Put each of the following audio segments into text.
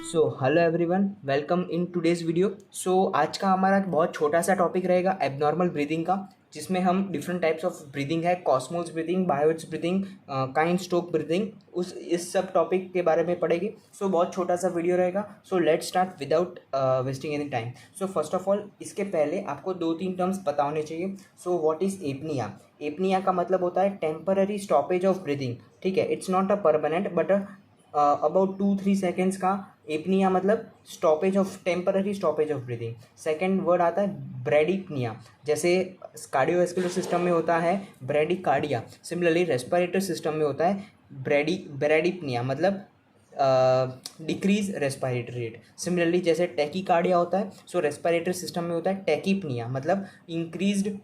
Hello everyone, welcome in today's video. आज का हमारा एक बहुत छोटा सा टॉपिक रहेगा एबनॉर्मल ब्रीदिंग का, जिसमें हम डिफरेंट टाइप्स ऑफ ब्रीदिंग है, कॉस्मोस ब्रीदिंग, बायोट्स ब्रीदिंग, काइंड स्टोक ब्रीदिंग, उस इस सब टॉपिक के बारे में पढ़ेगी। बहुत छोटा सा वीडियो रहेगा। Let's start without wasting any time. First of all, इसके पहले आपको दो तीन टर्म्स पता होने चाहिए। What is apnoea? एपनिया का मतलब होता है टेम्पररी स्टॉपेज ऑफ ब्रीदिंग। ठीक है, it's not a permanent but about 2-3 seconds का एपनिया मतलब stoppage of temporary stoppage of breathing. Second word आता है ब्रेडिपनिया। जैसे कार्डियोवैस्कुलर सिस्टम में होता है ब्रेडिकार्डिया, सिमिलरली रेस्पिरेटरी सिस्टम में होता है ब्रेडिपनिया मतलब डिक्रीज रेस्पिरेटरी रेट। सिमिलरली जैसे टैकीकार्डिया होता है, रेस्पिरेटरी सिस्टम में होता है टैकीपनिया मतलब इंक्रीज्ड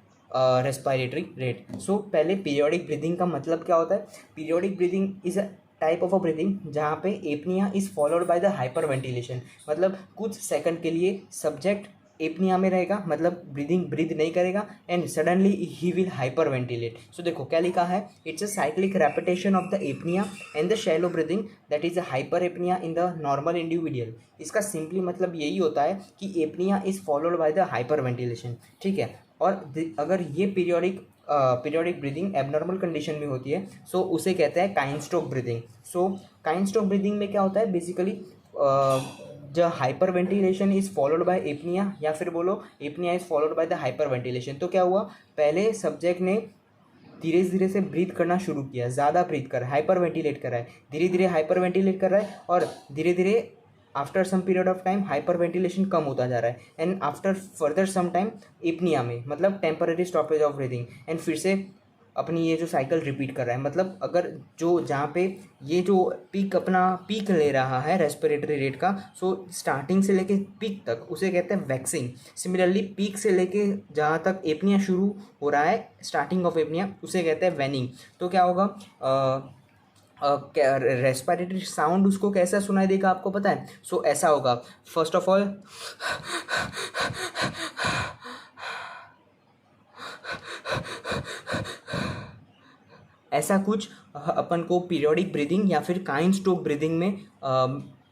रेस्पिरेटरी रेट। पहले पीरियोडिक ब्रीदिंग का मतलब क्या होता है? Periodic breathing is a type of a breathing जहाँ पे apnoea is followed by the hyper ventilation. मतलब कुछ सेकंड के लिए सब्जेक्ट एपनिया में रहेगा, मतलब ब्रीद नहीं करेगा, and suddenly he will hyper ventilate. देखो क्या लिखा है, it's a cyclic repetition of the apnoea and the shallow breathing that is a hyper apnoea in the normal individual. इसका सिंपली मतलब यही होता है कि apnoea is followed by the hyper ventilation. ठीक है, और अगर ये पीरियोडिक ब्रीदिंग एबनॉर्मल कंडीशन में होती है, उसे कहते हैं kind stroke breathing. Kind stroke breathing में क्या होता है बेसिकली, जो hyper ventilation is followed by apnoea, या फिर बोलो apnoea is followed by the hyper ventilation. तो क्या हुआ, पहले सब्जेक्ट ने धीरे धीरे से ब्रीथ करना शुरू किया, ज़्यादा ब्रीथ कर रहा है, हाइपर वेंटिलेट कर रहा है, धीरे धीरे हाइपर वेंटिलेट कर रहा है, और धीरे धीरे after some period of time hyper ventilation कम होता जा रहा है, and after further some time apnoea में मतलब temporary stoppage of breathing, and फिर से अपनी ये जो साइकिल रिपीट कर रहा है। मतलब अगर जो जहाँ पे ये जो पीक ले रहा है रेस्पिरेटरी रेट का, स्टार्टिंग से लेके पीक तक उसे कहते हैं वैक्सिंग। सिमिलरली पीक से लेके जहाँ तक एपनिया शुरू हो रहा है, स्टार्टिंग ऑफ एपनिया, उसे कहते हैं वेनिंग। तो क्या होगा, रेस्पिरेटरी साउंड उसको कैसा सुनाई देगा आपको पता है? ऐसा होगा, फर्स्ट ऑफ ऑल ऐसा कुछ अपन को पीरियोडिक ब्रीदिंग या फिर काइंड स्ट्रोक ब्रीदिंग में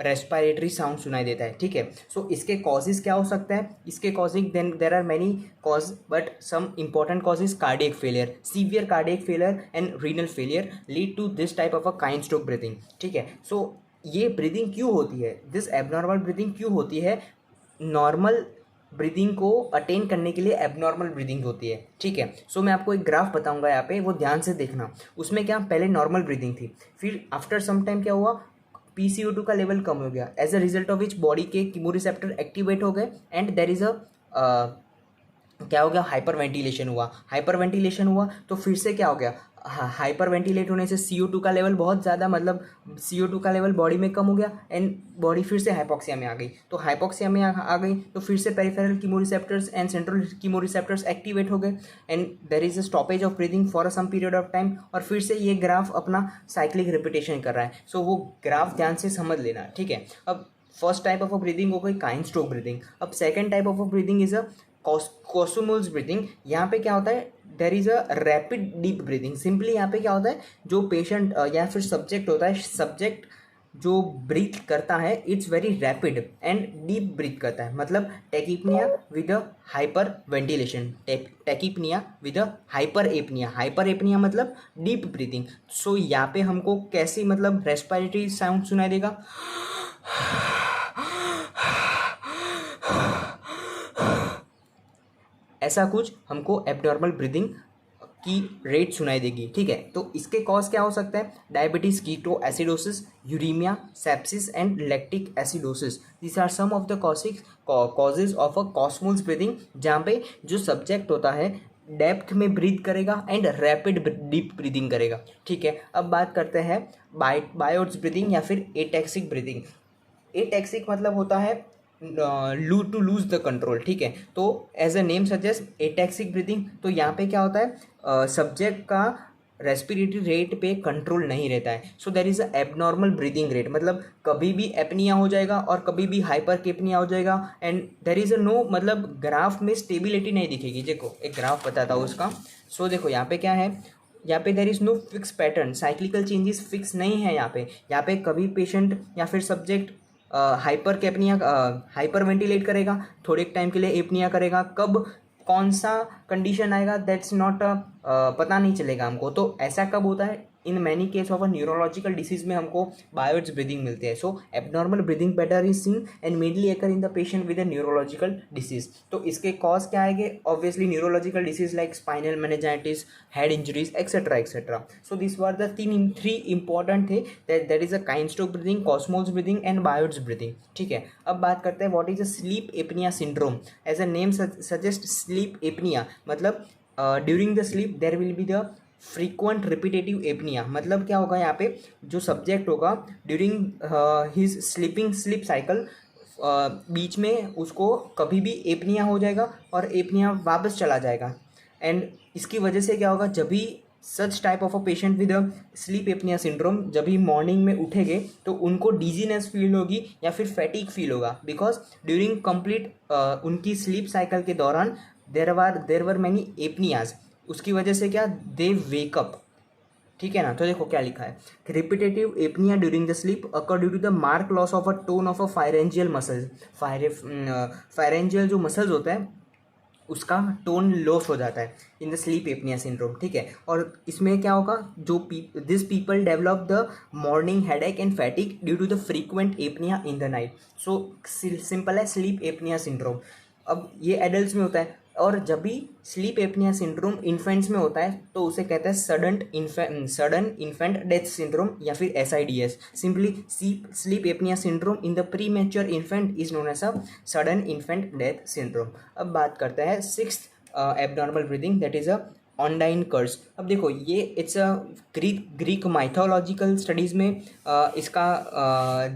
रेस्पिरेटरी साउंड सुनाई देता है। ठीक है, इसके कॉजेज क्या हो सकता है? इसके causing there are many cause, but some important causes cardiac failure, severe cardiac failure and renal failure lead to this type of a kind stroke breathing. ठीक है, ये ब्रीदिंग क्यों होती है, दिस एबनॉर्मल ब्रीदिंग क्यों होती है? नॉर्मल ब्रीदिंग को अटेन करने के लिए एबनॉर्मल ब्रीदिंग होती है। ठीक है, मैं आपको एक ग्राफ बताऊंगा यहाँ पे, वो ध्यान से देखना। उसमें क्या, पहले नॉर्मल ब्रीदिंग थी, फिर आफ्टर सम टाइम क्या हुआ, PCO2 का लेवल कम हो गया, as a result of which body के कीमोरिसेप्टर एक्टिवेट हो गए, एंड देर इज अ क्या हो गया, हाइपर वेंटिलेशन हुआ। हाइपर वेंटिलेशन हुआ तो फिर से क्या हो गया, हाइपर वेंटिलेट होने से CO2 का लेवल बहुत ज़्यादा, मतलब CO2 का लेवल बॉडी में कम हो गया, एंड बॉडी फिर से हाइपोक्सिया में आ गई। तो हाइपोक्सिया में आ गई तो फिर से peripheral chemoreceptors and central chemoreceptors activate हो गए, and there is a stoppage of breathing for some period of time, और फिर से ये ग्राफ अपना साइक्लिक रिपीटेशन कर रहा है। वो ग्राफ ध्यान से समझ लेना। ठीक है, अब first type of a breathing हो गई काइंड स्ट्रोक ब्रीदिंग। अब second type of a breathing is a Kussmaul breathing. यहाँ पे क्या होता है, there is a rapid deep breathing. Simply यहाँ पे क्या होता है, जो पेशेंट या फिर सब्जेक्ट होता है, सब्जेक्ट जो ब्रीथ करता है it's very rapid and deep breath करता है, मतलब tachypnoea with a hyper ventilation, tachypnoea with a hyper apnoea. Hyper apnoea मतलब डीप ब्रीथिंग। यहाँ पे हमको कैसी मतलब रेस्पिरेटरी साउंड सुनाई देगा, ऐसा कुछ हमको एबनॉर्मल ब्रीदिंग की रेट सुनाई देगी। ठीक है, तो इसके कॉज क्या हो सकता है, diabetes, keto acidosis, uraemia, sepsis and lactic acidosis. This are some of the causes of a Kussmaul breathing, जहाँ पे जो सब्जेक्ट होता है डेप्थ में ब्रीथ करेगा एंड रैपिड डीप ब्रीदिंग करेगा। ठीक है, अब बात करते हैं बायोट्स ब्रीदिंग या फिर एटैक्सिक ब्रीदिंग। एटैक्सिक मतलब होता है टू लूज द कंट्रोल। ठीक है, तो as a name suggest ataxic breathing, तो यहाँ पे क्या होता है, सब्जेक्ट का रेस्पिरेटरी रेट पे कंट्रोल नहीं रहता है। There is a abnormal breathing rate, मतलब कभी भी एपनिया हो जाएगा और कभी भी हाइपर केपनिया हो जाएगा, and there is a no, मतलब ग्राफ में स्टेबिलिटी नहीं दिखेगी। देखो एक ग्राफ बताता हूँ उसका। देखो यहाँ पे क्या है, यहाँ पे there is no fix pattern, cyclical changes fix नहीं है यहाँ पे। कभी पेशेंट या फिर subject hypercapnia, hyperventilate करेगा, थोड़े टाइम के लिए एपनिया करेगा, कब कौन सा कंडीशन आएगा दैट्स नॉट पता नहीं चलेगा हमको। तो ऐसा कब होता है, in many case of a neurological disease में हमको बायोट्स ब्रीदिंग मिलते हैं। So abnormal breathing pattern is seen and mainly occur in the patient with a neurological disease. तो इसके कॉज क्या आएंगे, obviously neurological disease like spinal meningitis, head injuries etcetera etcetera. So this were the three important थे, that is a Cheyne Stokes breathing, कॉस्मोल्स breathing and Biot's breathing. ठीक है, अब बात करते हैं what is a sleep apnoea syndrome. As a name suggest, sleep apnoea मतलब during the sleep there will be the frequent repetitive apnoea. मतलब क्या होगा यहाँ पे, जो सब्जेक्ट होगा during his sleeping sleep cycle, बीच में उसको कभी भी एपनिया हो जाएगा और एपनिया वापस चला जाएगा। एंड इसकी वजह से क्या होगा, जब भी such type of a patient with a sleep apnoea syndrome जब भी मॉर्निंग में उठेंगे तो उनको डिजीनेस फील होगी या फिर फैटिक फील होगा, बिकॉज ड्यूरिंग कंप्लीट उनकी स्लीप साइकिल के दौरान देर वर मैनी एपनियाज। उसकी वजह से क्या, दे वेकअप। ठीक है ना, तो देखो क्या लिखा है, repetitive apnoea during the sleep occur due to the mark loss of a tone of a pharyngeal muscles. Pharyngeal जो मसल्स होता है उसका टोन लॉस हो जाता है in the sleep apnoea syndrome. ठीक है, और इसमें क्या होगा, जो this people develop the morning headache and fatigue due to the frequent apnea in the night. So simple है स्लीप एपनिया सिंड्रोम। अब ये एडल्ट्स में होता है, और जब भी स्लीप एपनिया सिंड्रोम इन्फेंट्स में होता है तो उसे कहते हैं सडन इन्फेंट डेथ सिंड्रोम या फिर SIDS। Simply sleep apnoea syndrome in the premature infant is known as a sudden infant death syndrome. अब बात करते हैं sixth abnormal breathing, that is a Ondine curse. अब देखो ये it's a Greek mythological studies में इसका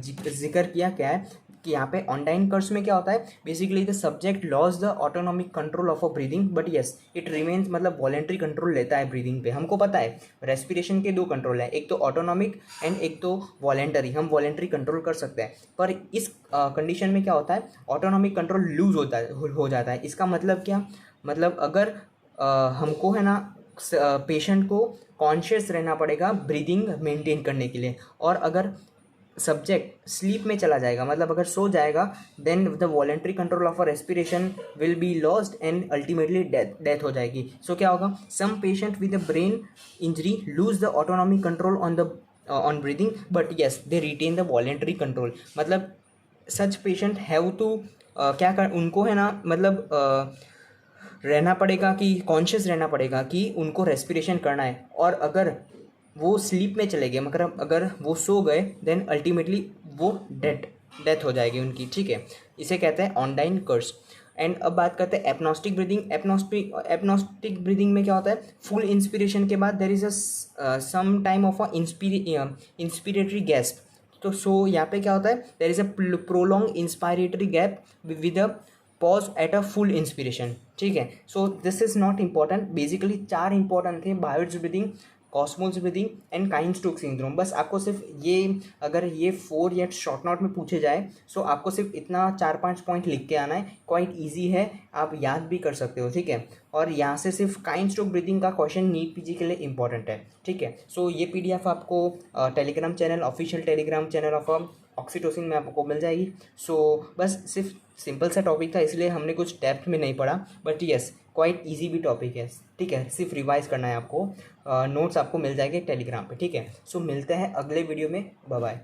जिक्र किया क्या है कि यहाँ पे ऑनडाइन कर्स में क्या होता है, basically the subject loss the autonomic control of a breathing but yes it remains, मतलब वॉलेंट्री कंट्रोल लेता है ब्रीदिंग पे। हमको पता है रेस्पिरेशन के दो कंट्रोल है, एक तो ऑटोनॉमिक एंड एक तो वॉलेंटरी। हम वॉलेंट्री कंट्रोल कर सकते हैं, पर इस कंडीशन में क्या होता है, ऑटोनॉमिक कंट्रोल लूज होता है, हो जाता है। इसका मतलब क्या, मतलब अगर हमको है ना पेशेंट को कॉन्शियस रहना पड़ेगा ब्रीदिंग मेंटेन करने के लिए, और अगर सब्जेक्ट स्लीप में चला जाएगा, मतलब अगर सो जाएगा, then the voluntary control of a respiration will be lost and ultimately death हो जाएगी। सो क्या होगा, some patient with a brain injury lose the autonomic control on breathing but yes they retain the voluntary control. मतलब such patient have to क्या कर, उनको है ना, मतलब रहना पड़ेगा कि कॉन्शियस रहना पड़ेगा कि उनको रेस्पिरेशन करना है, और अगर वो स्लीप में चले गए, मगर अगर वो सो गए देन अल्टीमेटली वो डेथ हो जाएगी उनकी। ठीक है, इसे कहते हैं ऑनडाइन कर्स। एंड अब बात करते हैं एपनॉस्टिक ब्रीदिंग। एपनॉस्टिक ब्रीदिंग में क्या होता है, फुल इंस्पिरेशन के बाद there is a some time of a inspiratory gasp. तो सो यहाँ पे क्या होता है, there is a prolong inspiratory gap with a pause at a full inspiration. ठीक है, so this is not important, basically चार इंपॉर्टेंट थे, Biot's breathing, कॉस्मोल्स breathing and Cheyne Stokes syndrome. बस आपको सिर्फ ये, अगर ये 4 या शॉर्ट नोट में पूछे जाए, सो आपको सिर्फ इतना 4-5 पॉइंट लिख के आना है, क्वाइट इजी है, आप याद भी कर सकते हो। ठीक है, और यहाँ से सिर्फ काइंस्टोक ब्रीदिंग का क्वेश्चन नीट PG के लिए इंपॉर्टेंट है। ठीक है, सो ये PDF आपको Telegram channel, official Telegram channel of oxytocin में आपको मिल जाएगी। सो बस सिर्फ सिंपल सा टॉपिक था, इसलिए हमने कुछ डेप्थ में नहीं पढ़ा, बट यस क्वाइट इजी भी टॉपिक है। ठीक है, सिर्फ रिवाइज करना है आपको, नोट्स आपको मिल जाएंगे टेलीग्राम पे। ठीक है, सो मिलते हैं अगले वीडियो में, बाय बाय।